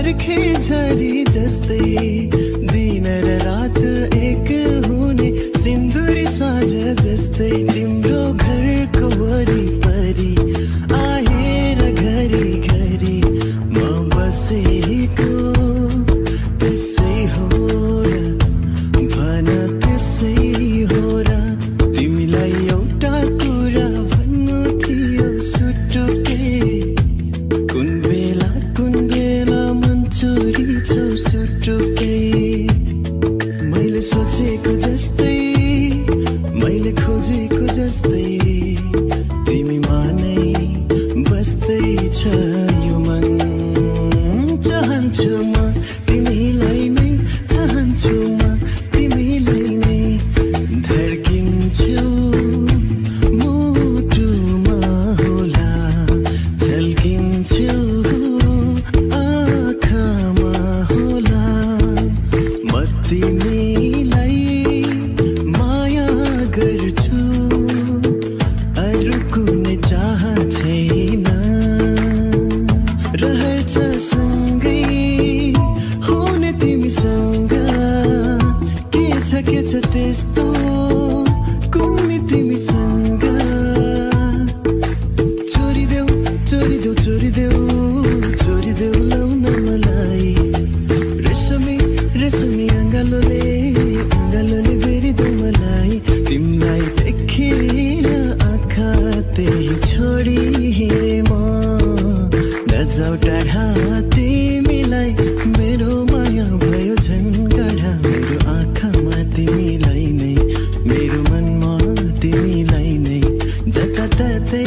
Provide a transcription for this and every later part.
बर्खे झरी जस्तै दिन र रात एक हुने सिन्दुरी साँझ जस्तै तिम्रो घरको वरिपरि आएर घरि घरि म बसेको त्यसै हो र भन त्यसै हो र तिमीलाई एउटा कुरा भन्नु थियो सुटुके कुन बेला मन चोरिछौ सुटुके मैले सोचेको जस्तै मैले खोजेको जस्तै तिमीमा नै बस्दैछ यो मन चाहन्छु म तिमीलाई नै चाहन्छु म तिमीलाई नै धड्किन्छु मुटुमा होला झल्किन्छु आँखामा होला म तिमीलाई माया गर्छु अरू कुनै चाह छैन रहन्छ सँगै हुने तिमीसँग के छ त्यस्तो कुनै तिमीसँग चोरिदेऊ चोरिदेऊ चोरिदेऊ चोरिदेऊ लाउन मलाई रेशमी रेशमी अङ्गालोले बेरिदेऊ मलाई तिमीलाई देखेर आँखा त्यही छोडी हेरे म नजाऊ टाढा तिमीलाई मेरो माया भयो झन् गाढा मेरो आँखामा तिमीलाई नै मेरो मनमा तिमीलाई नै जताततै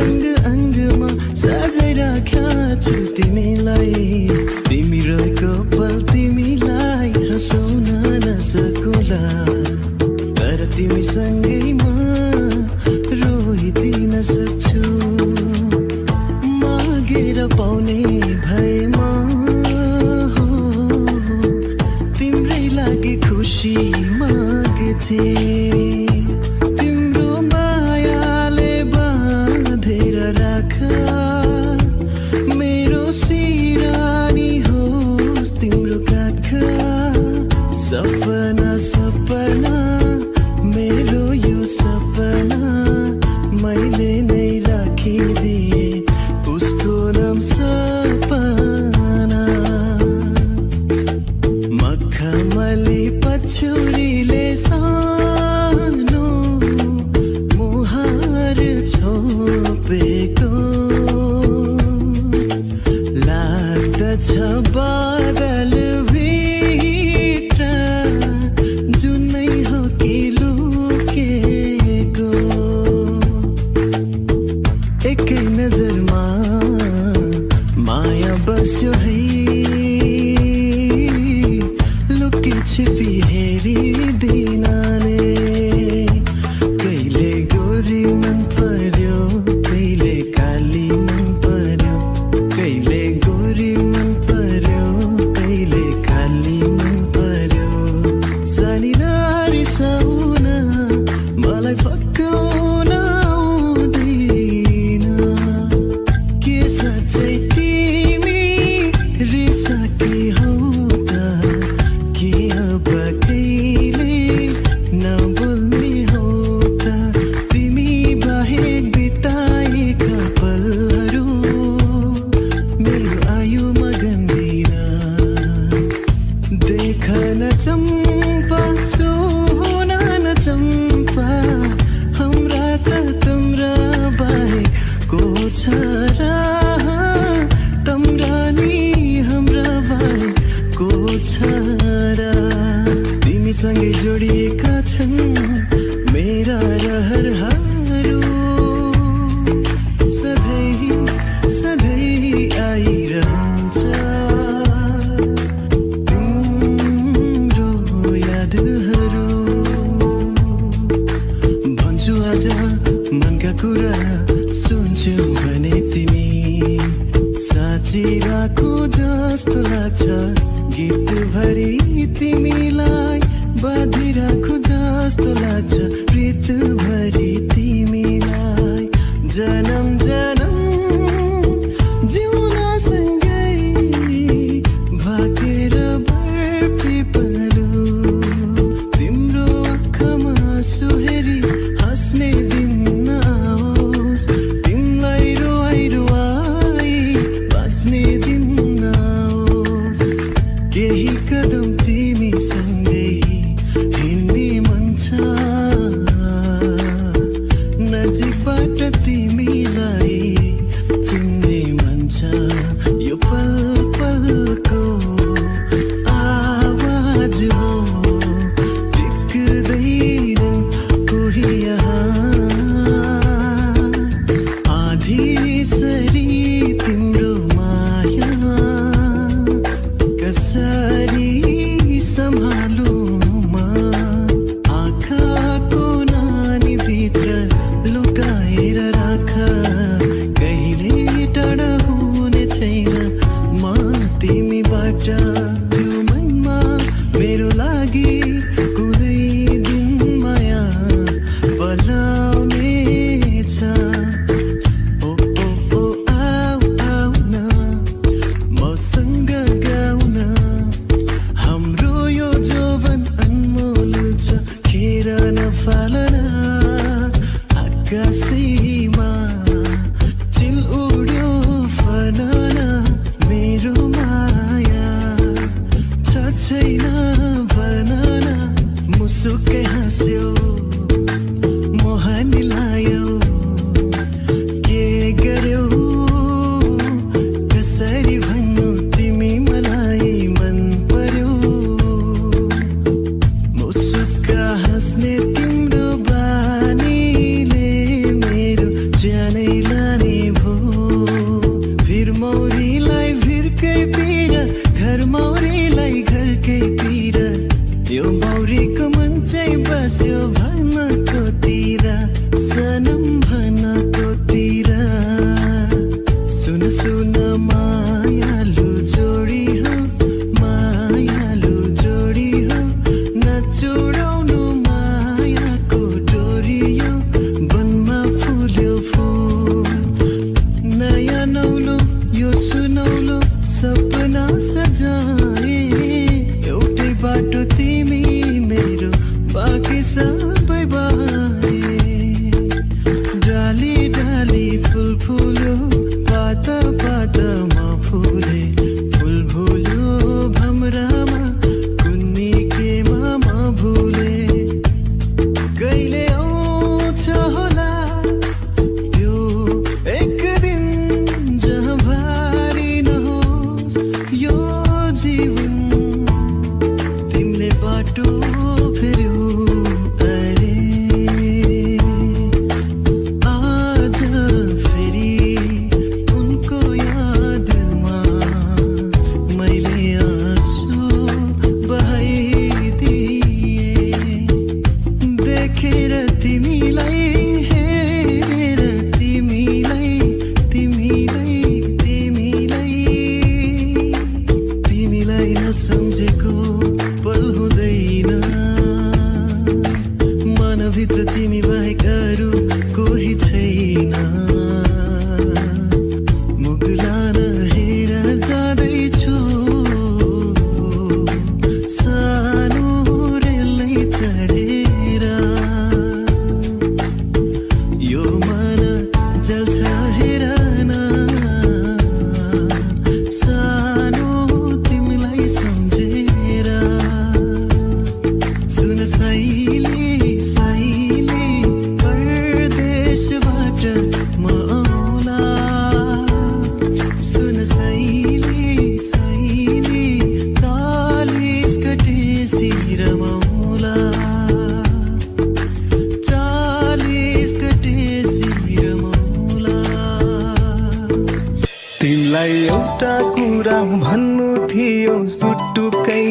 अङ्ग अङ्गमा सजाइ राख्या छु तिमीलाई तिमी रहेको पल तिमीलाई हँसाउन नसकुला तर तिमीसँगै म रोइदिन सक्छु मागेर पाउने भएमा हो तिम्रै लागि खुसी माग्थे तिम्रो मायाले बाँधेर राख मेरो सिरानी होस् तिम्रो काख सपना सपना मेरो यो सपना मैले नै राखिदिए उसको नाम सपना मखमली पछुरीले सानो मुहार छोपेको लाग्दछ बादल भित्र जुनै हो कि लुकेको एकै नजरमा माया बस्यो है लुकी छिपी हेरिदिनाले कहिले गोरी मन पर्यो कहिले काली मन पर्यो कहिले गोरी मन पर्यो कहिले काली मन पर्यो सानी नारी साउन मलाई फकाउन आउँदैन के साँच्चै तिमी रिसाकी हौ त के अब कहिले नबोल्ने हौ त तिमी बाहेक बिताएका पलहरू मेरो आयुमा गन्दिन देख न चम्पा सुन न चम्पा हाम्रा त तिम्रा बाहेक को छ र तम्रा नि हाम्रा बाहेक को छ र तिमीसँगै जोडिएका छन् मेरा रहरहरू सधैँ सधैँ आइरहन्छ तिम्रो यादहरू भन्छु आज मनका कुरा सुन्छु भने तिमी साँचिरहेको जस्तो लाग्छ गीतभरि तिमीलाई बाँधिरहेको जस्तो लाग्छ प्रीतभरि तिमीलाई जन्म जन्म जिउन सँगै तिमीलाई चिन्ने मन छ यो पल पलको आवाज हो टिक्दैनन् कोही यहाँ आधीसरी तिम्रो माया कसरी सम्हालु म आँखाको नानीभित्र लुकाएर राख कहिले टाढा हुने छैन म तिमीबाट त्यो मनमा मेरो लागि कुनै दिन माया पलाउनेछ ओ ओ ओ आऊ आऊ न मसँग गाउन हाम्रो यो जोवन अनमोल छ खेर नफालन आकाशैमा चिल उड्यो फलन मेरो माया छ छैन भनन मुसुकै हाँस्यो मोहनी लायो के गर्यौ कसरी भन्नु तिमी मलाई मन पर्यो मुसुक्का हाँस्ने तिम्रो बानीले मेरो ज्यानै लाने भो भिर मौरीलाई भिरकै पीडा घर मौरीलाई घरकै पीडा यो मौरीको मन चाहिँ बस्यो भनको सनम भनको सुन सुन मायालु जोडी हो नचुडाउनु मायाको डोरी यो वनमा फुल्यो फुल नयाँ नौलो यो सुनौलो सपना सजाए एउटै बाटो तिमी मेरो बाँकी सबै बाए डाली डाली फुल फुल्यो पाता पातामा फुले फुल भुल्यो भमरामा कुन्नी केमा म भुले कहिले आउँछ होला त्यो एक दिन जहाँ भारी नहोस् यो जीवन तिमीले बाटो फेर्यौ अरे आज फेरि उनको यादमा मैले आँसु बहाइदिए देखेर तिमीलाई हेरेर तिमीलाई नसम्झेको पल हुँदैन मनभित्र तिमी बाहेक अरू कोही छैन मुगलान हेर जाँदैछु सानो रेलै चढेर यो मन जल्छ हेर न सानो तिमीलाई सम्झेर सुन साइली साइली परदेशबाट म आउला सुन साइली साइली 40 गतेसी रमाउला 40 गतेसी रमाउला तिमीलाई एउटा कुरा भन्नु थियो सुटुकै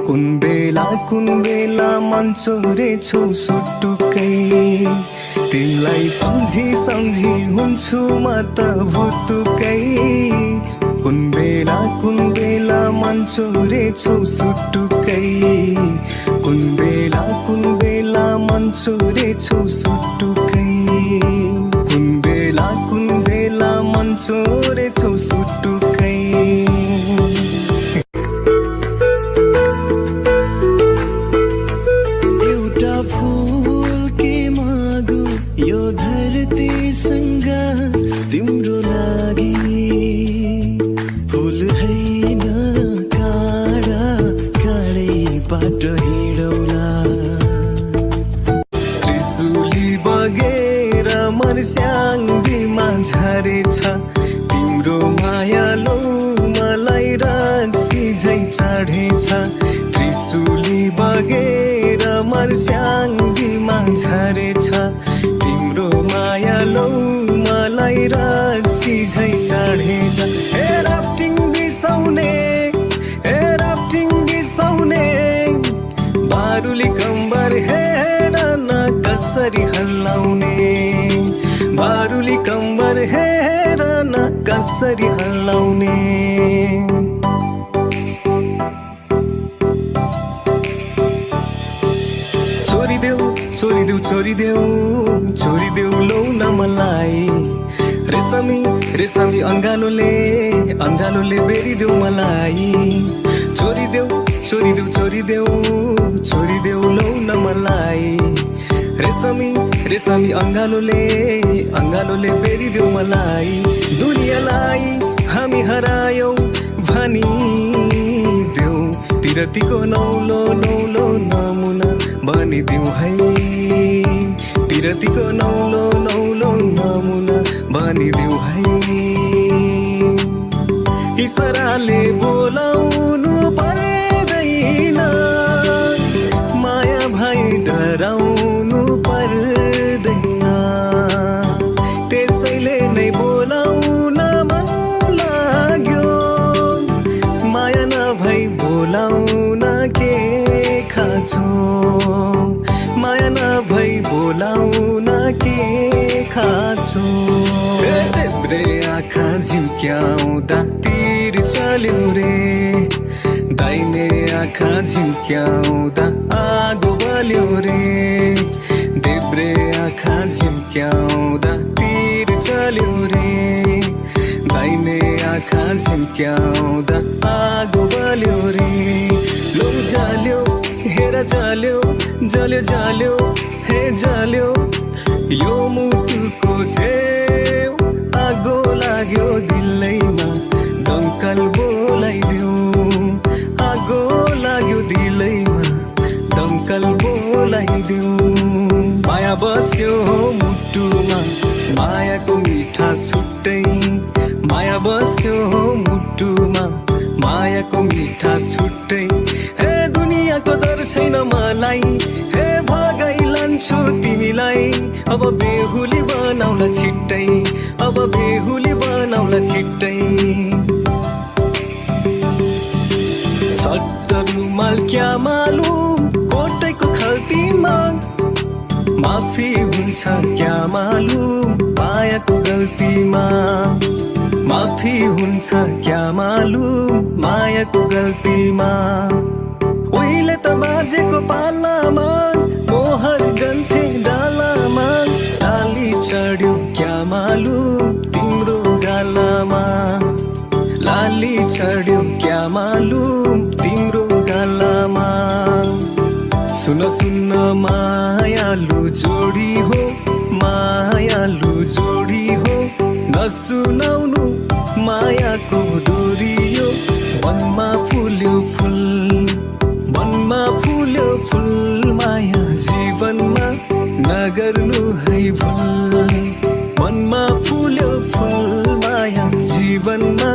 कुन बेला मन चोरेछौ सुटुकै तिमीलाई सम्झी सम्झी हुन्छु म त भुतुकै कुन बेला मन चोरेछौ सुटुकै कुन बेला मन चोरेछौ सुटुकै कुन बेला मन चोरेछौ सुटुकै एउटा फूल के मागु यो धरतीसँग तिम्रो लागि फूल हैन काँडा काँडै बाटो हिँडौला त्रिशुली बगेर मर्स्याङ्गीमा झरेछ तिम्रो माया लौ मलाई रक्सी झै चढेछ त्रिशुली बगेर मर्स्याङ्गीमा झरेछ तिम्रो माया लौ मलाई रक्सी झै चढेछ हे राफ्टिङ बिसाउने बारुली कम्बर हेर न कसरी हल्लाउने बारुली कम्बर हेर न कसरी हल्लाउने छोडिदेऊ लौ न मलाई रेशमी अंगालोले बेरिदेऊ मलाई छोडिदेऊ लौ न मलाई रेशमी अंगालोले बेरिदेऊ मलाई दुनियाँलाई हामी हरायौ भनिदेऊ पिरतीको नौलो नमुना बनिदेऊ है पिरतीको नौलो नमुना बनिदेऊ है इशाराले बोलाउनु पर्दैन माया भई डराउनु पर्दैन त्यसैले नै बोलाउन मन लाग्यो माया नभई बोलाउन के खाँचो माया नभई बोलाउन के खाँचो देब्रे आँखा झिम्क्याउँदा तीर चल्यो रे दाहिने आँखा झिम्क्याउँदा आगो बल्यो रे देब्रे आँखा झिम्क्याउँदा तीर चल्यो रे दाहिने आँखा झिम्क्याउँदा आगो बल्यो रे लौ जाल्यो हेर जाल्यो हे जाल्यो यो मुटुको छेउ आगो लाग्यो दिलैमा दमकल बोलाइदेऊ आगो लाग्यो दिलैमा दमकल बोलाइदेऊ माया बस्यो मुटुमा मायाको मिठा छुट्टै माया बस्यो मुटुमा मायाको मिठा छुट्टै हे दुनियाँको डर छैन मलाई हे भागै लान्छु तिमीलाई अब बेहुली बनाउला छिट्टै अब बेहुली बनाउला छिट्टै सट्ट रुमाल क्या मालुम कोटैको खल्तीमा माफी हुन्छ क्या मालुम मायाको गल्तीमा माफी हुन्छ क्या मालुम मायाको गल्तीमा उहिले त बाजेको पालामा मोहर गन्थे डालामा लाली चढ्यो क्या मालुम तिम्रो गालामा लाली चढ्यो क्या मालुम तिम्रो गालामा सुन मायालु जोडी हो नसुनाउनु मायाको डोरियो वनमा फुल्यो फुल माया जीवनमा नगर्नु है भुल वनमा फुल्यो फुल माया जीवनमा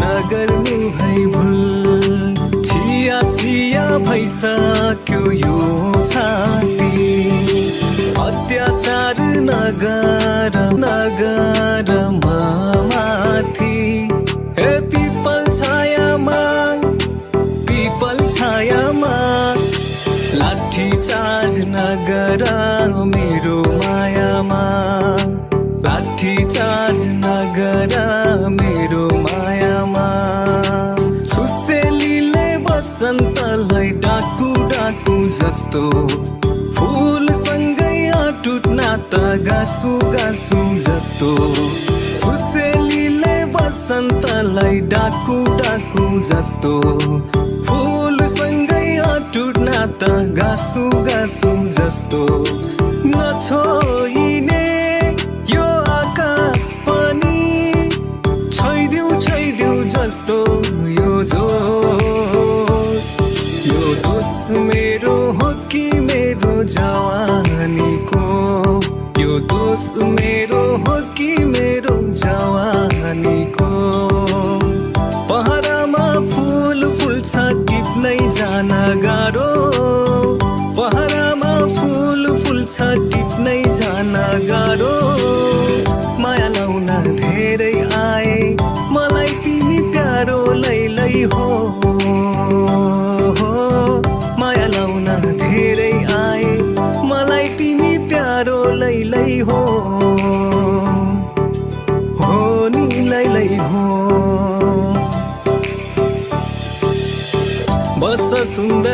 नगर्नु है भुल छिया भइसक्यो यो छाती अत्याचार नगर माथि हे पिपल छायामा लाठी चार्ज नगर मेरो मायामा लाठी चार्ज नगर मेरो मायामा सुसेलीले बसन्तलाई डाकु जस्तो फुलसँगै अटुट नाता गाँसु जस्तो सुसेलीले बसन्तलाई डाकु जस्तो फुलसँगै अटुट नाता गाँसु जस्तो नछोइने यो आकाश पनि छैदेऊ जस्तो यो दोष मेरो हो कि मेरो जवानीको यो दोष मेरो हो कि मेरो जवानीको पहरामा फुल फुल्छ टिप्नै जान गाह्रो पहरामा फुल फुल्छ टिप्नै जान गाह्रो माया लाउन धेरै आए मलाई तिमी प्यारो लैलै हो माया लाउन धेरै आए मलाई तिमी प्यारो लैलै हो नि लैलै हो बस सुन्दर